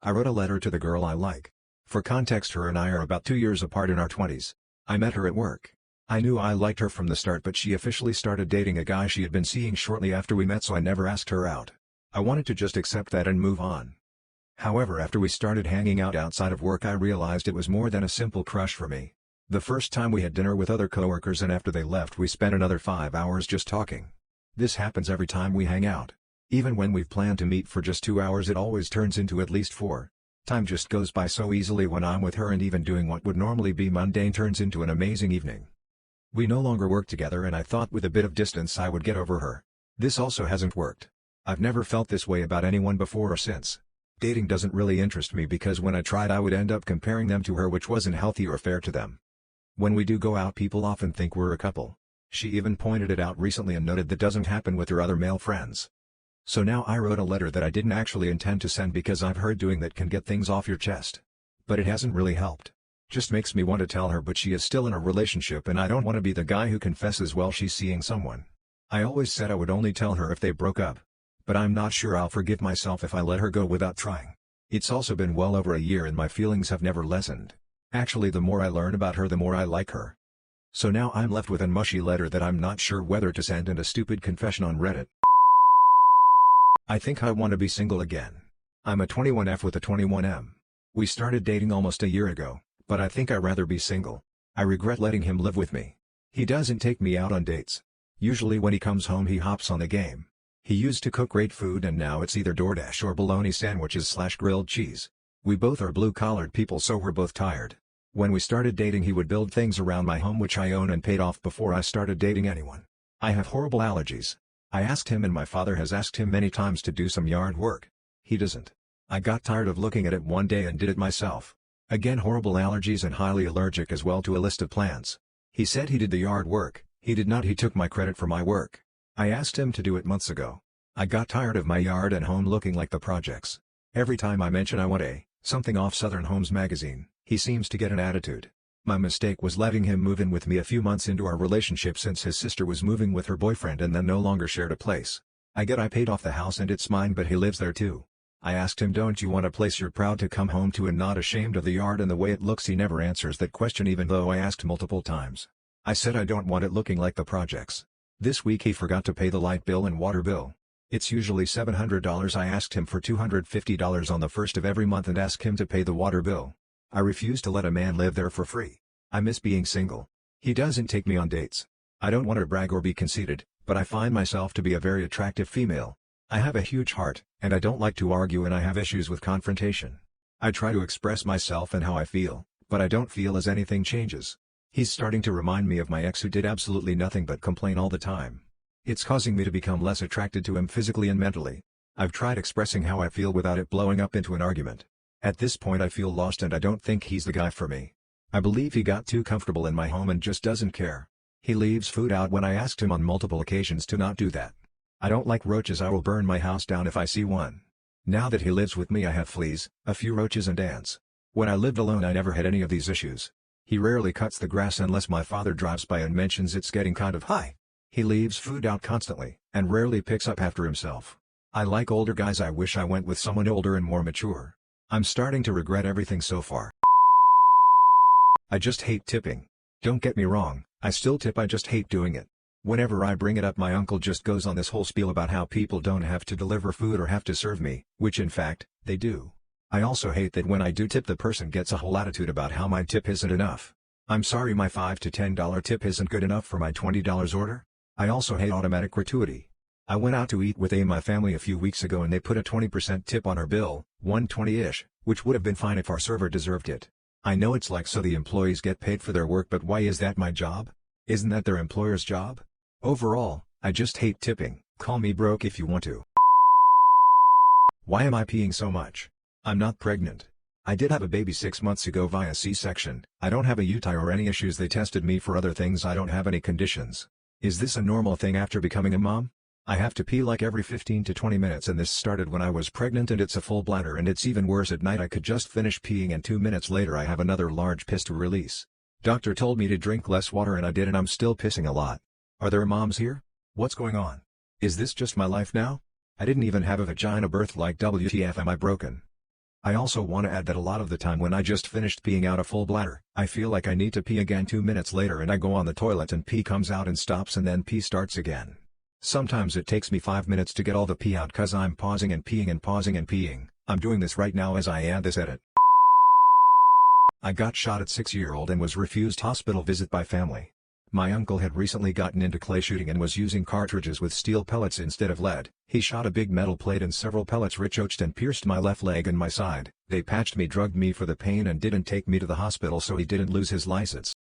I wrote a letter to the girl I like. For context, her and I are about 2 years apart in our 20s. I met her at work. I knew I liked her from the start, but she officially started dating a guy she had been seeing shortly after we met, so I never asked her out. I wanted to just accept that and move on. However, after we started hanging out outside of work, I realized it was more than a simple crush for me. The first time we had dinner with other coworkers, and after they left we spent another 5 hours just talking. This happens every time we hang out. Even when we've planned to meet for just 2 hours, it always turns into at least 4. Time just goes by so easily when I'm with her, and even doing what would normally be mundane turns into an amazing evening. We no longer work together, and I thought with a bit of distance I would get over her. This also hasn't worked. I've never felt this way about anyone before or since. Dating doesn't really interest me because when I tried I would end up comparing them to her, which wasn't healthy or fair to them. When we do go out, people often think we're a couple. She even pointed it out recently and noted that doesn't happen with her other male friends. So now I wrote a letter that I didn't actually intend to send because I've heard doing that can get things off your chest. But it hasn't really helped. Just makes me want to tell her, but she is still in a relationship and I don't want to be the guy who confesses while she's seeing someone. I always said I would only tell her if they broke up. But I'm not sure I'll forgive myself if I let her go without trying. It's also been well over a year and my feelings have never lessened. Actually, the more I learn about her, the more I like her. So now I'm left with a mushy letter that I'm not sure whether to send and a stupid confession on Reddit. I think I want to be single again. I'm a 21F with a 21M. We started dating almost a year ago, but I think I'd rather be single. I regret letting him live with me. He doesn't take me out on dates. Usually when he comes home he hops on the game. He used to cook great food and now it's either DoorDash or bologna sandwiches / grilled cheese. We both are blue-collared people, so we're both tired. When we started dating he would build things around my home which I own and paid off before I started dating anyone. I have horrible allergies. I asked him, and my father has asked him many times, to do some yard work. He doesn't. I got tired of looking at it one day and did it myself. Again, horrible allergies and highly allergic as well to a list of plants. He said he did the yard work. He did not. He took my credit for my work. I asked him to do it months ago. I got tired of my yard and home looking like the projects. Every time I mention I want something off Southern Homes magazine, he seems to get an attitude. My mistake was letting him move in with me a few months into our relationship, since his sister was moving with her boyfriend and then no longer shared a place. I get I paid off the house and it's mine, but he lives there too. I asked him, don't you want a place you're proud to come home to and not ashamed of the yard and the way it looks? He never answers that question even though I asked multiple times. I said I don't want it looking like the projects. This week he forgot to pay the light bill and water bill. It's usually $700. I asked him for $250 on the first of every month and asked him to pay the water bill. I refuse to let a man live there for free. I miss being single. He doesn't take me on dates. I don't want to brag or be conceited, but I find myself to be a very attractive female. I have a huge heart, and I don't like to argue, and I have issues with confrontation. I try to express myself and how I feel, but I don't feel as anything changes. He's starting to remind me of my ex, who did absolutely nothing but complain all the time. It's causing me to become less attracted to him physically and mentally. I've tried expressing how I feel without it blowing up into an argument. At this point I feel lost and I don't think he's the guy for me. I believe he got too comfortable in my home and just doesn't care. He leaves food out when I asked him on multiple occasions to not do that. I don't like roaches. I will burn my house down if I see one. Now that he lives with me I have fleas, a few roaches and ants. When I lived alone I never had any of these issues. He rarely cuts the grass unless my father drives by and mentions it's getting kind of high. He leaves food out constantly, and rarely picks up after himself. I like older guys. I wish I went with someone older and more mature. I'm starting to regret everything so far. I just hate tipping. Don't get me wrong, I still tip, I just hate doing it. Whenever I bring it up my uncle just goes on this whole spiel about how people don't have to deliver food or have to serve me, which in fact, they do. I also hate that when I do tip the person gets a whole attitude about how my tip isn't enough. I'm sorry, my $5 to $10 tip isn't good enough for my $20 order? I also hate automatic gratuity. I went out to eat with my family a few weeks ago and they put a 20% tip on our bill, $120-ish, which would have been fine if our server deserved it. I know it's like so the employees get paid for their work, but why is that my job? Isn't that their employer's job? Overall, I just hate tipping. Call me broke if you want to. Why am I peeing so much? I'm not pregnant. I did have a baby 6 months ago via C-section. I don't have a UTI or any issues. They tested me for other things. I don't have any conditions. Is this a normal thing after becoming a mom? I have to pee like every 15 to 20 minutes, and this started when I was pregnant and it's a full bladder, and it's even worse at night. I could just finish peeing and 2 minutes later I have another large piss to release. Doctor told me to drink less water and I did, and I'm still pissing a lot. Are there moms here? What's going on? Is this just my life now? I didn't even have a vagina birth. Like WTF, am I broken? I also want to add that a lot of the time when I just finished peeing out a full bladder, I feel like I need to pee again 2 minutes later and I go on the toilet and pee comes out and stops and then pee starts again. Sometimes it takes me 5 minutes to get all the pee out cause I'm pausing and peeing and pausing and peeing. I'm doing this right now as I add this edit. I got shot at 6-year-old and was refused hospital visit by family. My uncle had recently gotten into clay shooting and was using cartridges with steel pellets instead of lead. He shot a big metal plate and several pellets ricocheted and pierced my left leg and my side. They patched me, drugged me for the pain and didn't take me to the hospital so he didn't lose his license.